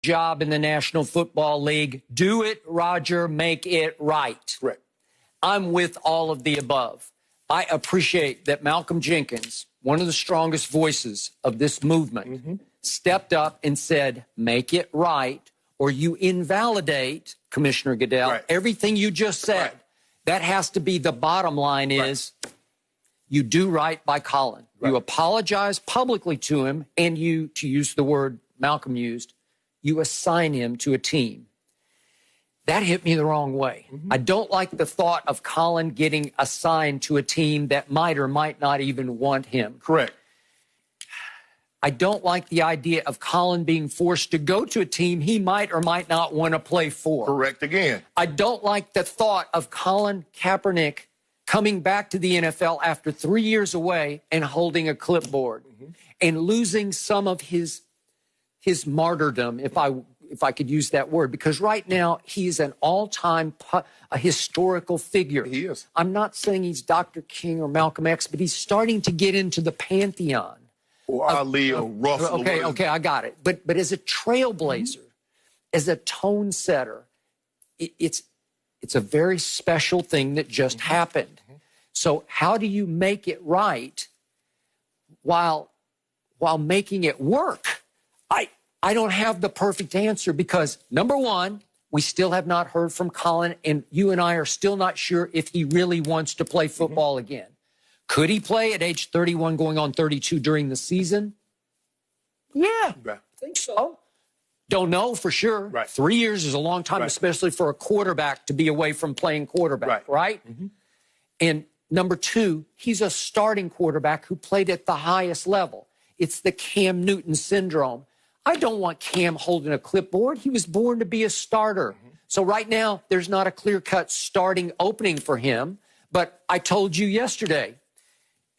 job in the National Football League. Do it, Roger. Make it right. Correct. I'm with all of the above. I appreciate that Malcolm Jenkins, one of the strongest voices of this movement, stepped up and said, make it right, or you invalidate, Commissioner Goodell, everything you just said. That has to be the bottom line is you do right by Colin. You apologize publicly to him, and you, to use the word Malcolm used, you assign him to a team. That hit me the wrong way. I don't like the thought of Colin getting assigned to a team that might or might not even want him. Correct. I don't like the idea of Colin being forced to go to a team he might or might not want to play for. Correct again. I don't like the thought of Colin Kaepernick coming back to the NFL after 3 years away and holding a clipboard and losing some of his martyrdom, if I could use that word, because right now he's an all-time a historical figure. He is. I'm not saying he's Dr. King or Malcolm X, but he's starting to get into the pantheon. Or Ali or Russell. Okay, I got it. But as a trailblazer, as a tone setter, it's a very special thing that just happened. So how do you make it right while making it work? I don't have the perfect answer because, number one, we still have not heard from Colin, and you and I are still not sure if he really wants to play football again. Could he play at age 31 going on 32 during the season? Yeah, I think so. Don't know for sure. 3 years is a long time, especially for a quarterback to be away from playing quarterback, right? And number two, he's a starting quarterback who played at the highest level. It's the Cam Newton syndrome. I don't want Cam holding a clipboard. He was born to be a starter. So right now, there's not a clear-cut starting opening for him. But I told you yesterday,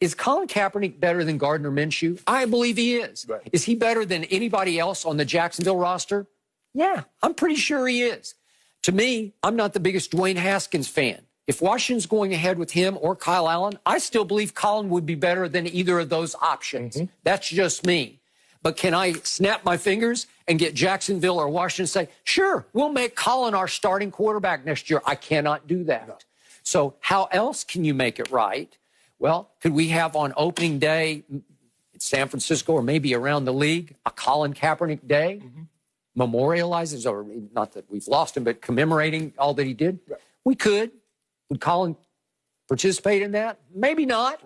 is Colin Kaepernick better than Gardner Minshew? I believe he is. Is he better than anybody else on the Jacksonville roster? Yeah, I'm pretty sure he is. To me, I'm not the biggest Dwayne Haskins fan. If Washington's going ahead with him or Kyle Allen, I still believe Colin would be better than either of those options. That's just me. But can I snap my fingers and get Jacksonville or Washington to say, sure, we'll make Colin our starting quarterback next year? I cannot do that. No. So how else can you make it right? Well, could we have on opening day in San Francisco or maybe around the league a Colin Kaepernick day? Memorializes, or not that we've lost him, but commemorating all that he did? We could. Would Colin participate in that? Maybe not.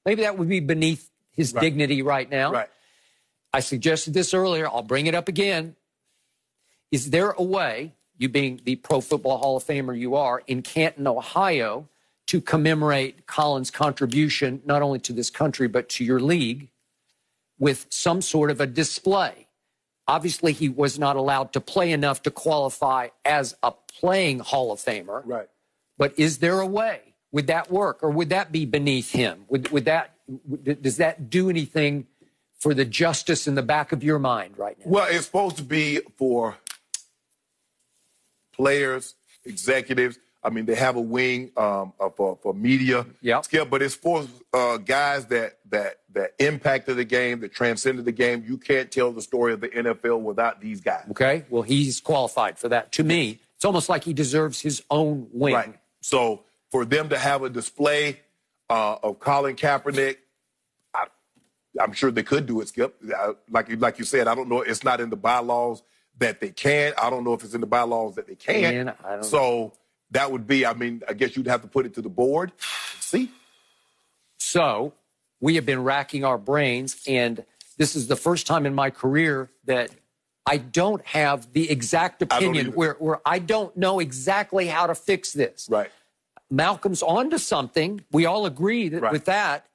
Maybe that would be beneath his dignity right now. I suggested this earlier. I'll bring it up again. Is there a way, you being the Pro Football Hall of Famer you are, in Canton, Ohio, to commemorate Colin's contribution not only to this country but to your league with some sort of a display? Obviously, he was not allowed to play enough to qualify as a playing Hall of Famer. But is there a way? Would that work, or would that be beneath him? Does that do anything for the justice in the back of your mind right now? Well, it's supposed to be for players, executives. I mean, they have a wing for media, but it's for guys that impacted the game, that transcended the game. You can't tell the story of the NFL without these guys. Okay, well, he's qualified for that. To me, it's almost like he deserves his own wing. So for them to have a display of Colin Kaepernick, I'm sure they could do it, Skip. Like you said, I don't know. It's not in the bylaws that they can. I don't know if it's in the bylaws that they can't. So that would be, I mean, I guess you'd have to put it to the board. See? So we have been racking our brains, and this is the first time in my career that I don't have the exact opinion where I don't know exactly how to fix this. Malcolm's onto something. We all agree with that.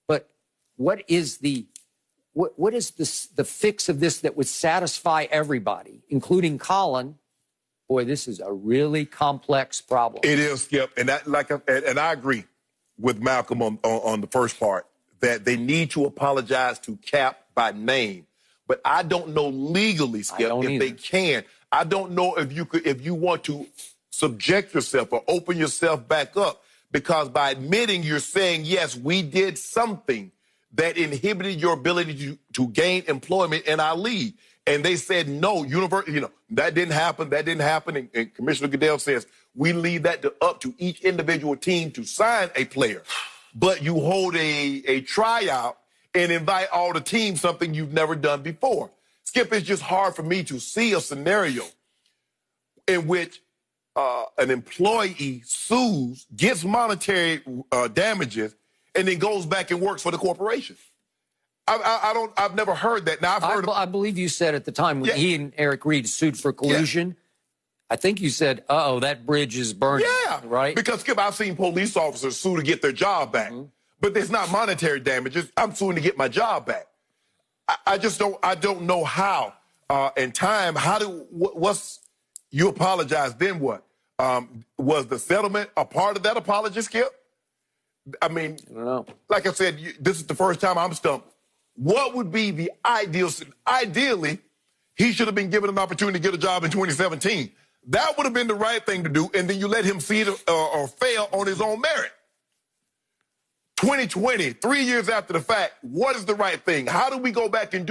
But what is the fix of this that would satisfy everybody, including Colin? Boy, this is a really complex problem. It is, Skip, and I agree with Malcolm on the first part that they need to apologize to Cap by name. But I don't know legally, Skip, if they can. I don't know if you want to subject yourself or open yourself back up, because by admitting, you're saying, yes, we did something that inhibited your ability to gain employment in our league. And they said, no, that didn't happen. That didn't happen. And Commissioner Goodell says, we leave that up to each individual team to sign a player. But you hold a tryout and invite all the teams, something you've never done before. Skip, it's just hard for me to see a scenario in which an employee sues, gets monetary damages, and then goes back and works for the corporation. I've never heard that. Now I believe you said at the time when he and Eric Reed sued for collusion. I think you said, "Uh-oh, that bridge is burning." Yeah, right. Because Skip, I've seen police officers sue to get their job back, but there's not monetary damages. I'm suing to get my job back. I just don't. I don't know how. And time. What's you apologize? Then what? Was the settlement a part of that apology, Skip? I mean, I don't know. Like I said, this is the first time I'm stumped. What would be the ideal? Ideally, he should have been given an opportunity to get a job in 2017. That would have been the right thing to do, and then you let him see it or fail on his own merit. 2020, 3 years after the fact, what is the right thing? How do we go back and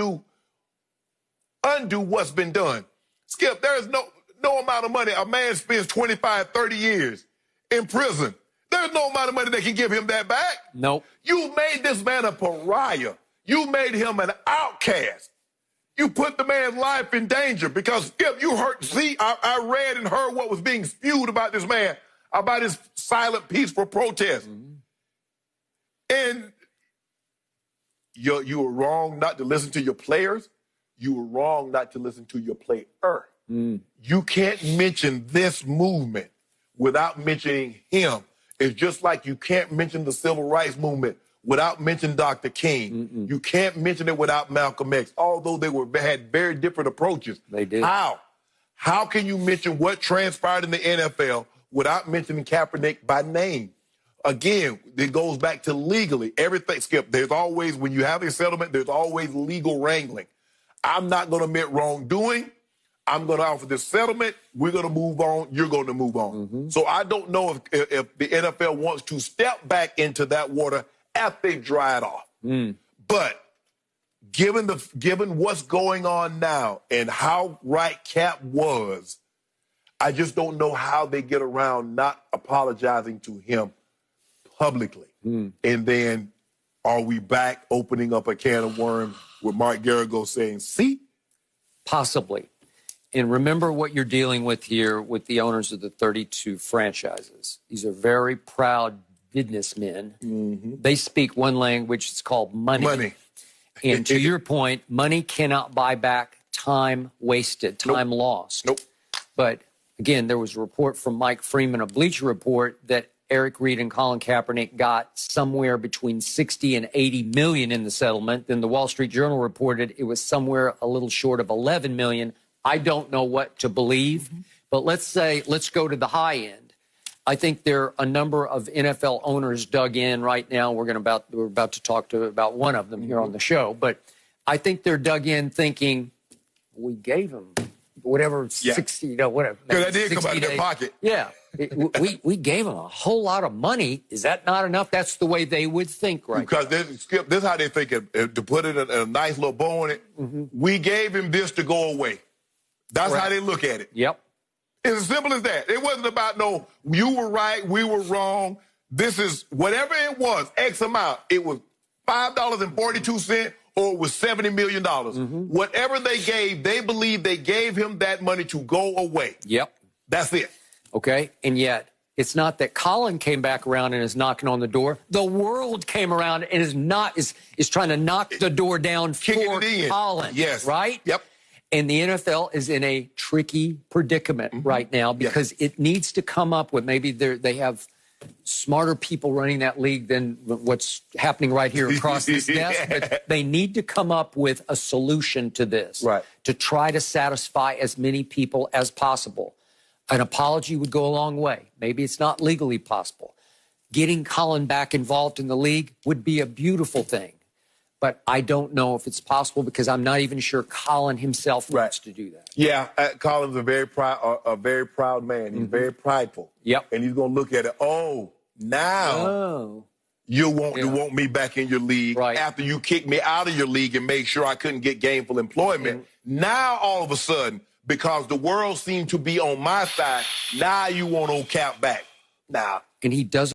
undo what's been done? Skip, there is no amount of money. A man spends 25, 30 years in prison. There's no amount of money that can give him that back. Nope. You made this man a pariah. You made him an outcast. You put the man's life in danger because if you heard, I read and heard what was being spewed about this man, about his silent, peaceful protest. And you were wrong not to listen to your players. You were wrong not to listen to your player. You can't mention this movement without mentioning him. It's just like you can't mention the civil rights movement without mentioning Dr. King. You can't mention it without Malcolm X, although they had very different approaches. They did. How? How can you mention what transpired in the NFL without mentioning Kaepernick by name? Again, it goes back to legally. Everything, Skip, there's always, when you have a settlement, there's always legal wrangling. I'm not going to admit wrongdoing. I'm going to offer this settlement. We're going to move on. You're going to move on. So I don't know if the NFL wants to step back into that water after they've dried off. But given what's going on now and how right Cap was, I just don't know how they get around not apologizing to him publicly. And then are we back opening up a can of worms with Mark Geragos saying, see? Possibly. And remember what you're dealing with here with the owners of the 32 franchises. These are very proud businessmen. They speak one language. It's called money. And to your point, money cannot buy back time wasted, time lost. But again, there was a report from Mike Freeman, a Bleacher Report, that Eric Reed and Colin Kaepernick got somewhere between 60 and 80 million in the settlement. Then the Wall Street Journal reported it was somewhere a little short of 11 million. I don't know what to believe, but let's go to the high end. I think there are a number of NFL owners dug in right now. We're about to talk about one of them here on the show, but I think they're dug in thinking we gave them whatever 60, whatever. Because that did come out of their pocket. Yeah, we gave them a whole lot of money. Is that not enough? That's the way they would think, right? Because Skip, this is how they think it. To put it in a nice little bow on it, we gave him this to go away. That's how they look at it. Yep. It's as simple as that. It wasn't about, no, you were right, we were wrong. This is whatever it was, X amount. It was $5.42 or it was $70 million. Whatever they gave, they believe they gave him that money to go away. Yep. That's it. Okay. And yet, it's not that Colin came back around and is knocking on the door. The world came around and is trying to knock the door down for Colin. Yes. Right? Yep. And the NFL is in a tricky predicament right now because it needs to come up with, maybe they have smarter people running that league than what's happening right here across this desk, but they need to come up with a solution to this to try to satisfy as many people as possible. An apology would go a long way. Maybe it's not legally possible. Getting Colin back involved in the league would be a beautiful thing. But I don't know if it's possible because I'm not even sure Colin himself wants to do that. Yeah, Colin's a very proud man. He's very prideful. Yep. And he's going to look at it, now you want to want me back in your league after you kicked me out of your league and made sure I couldn't get gainful employment. Now, all of a sudden, because the world seemed to be on my side, now you want old Cap back. Now, and he doesn't.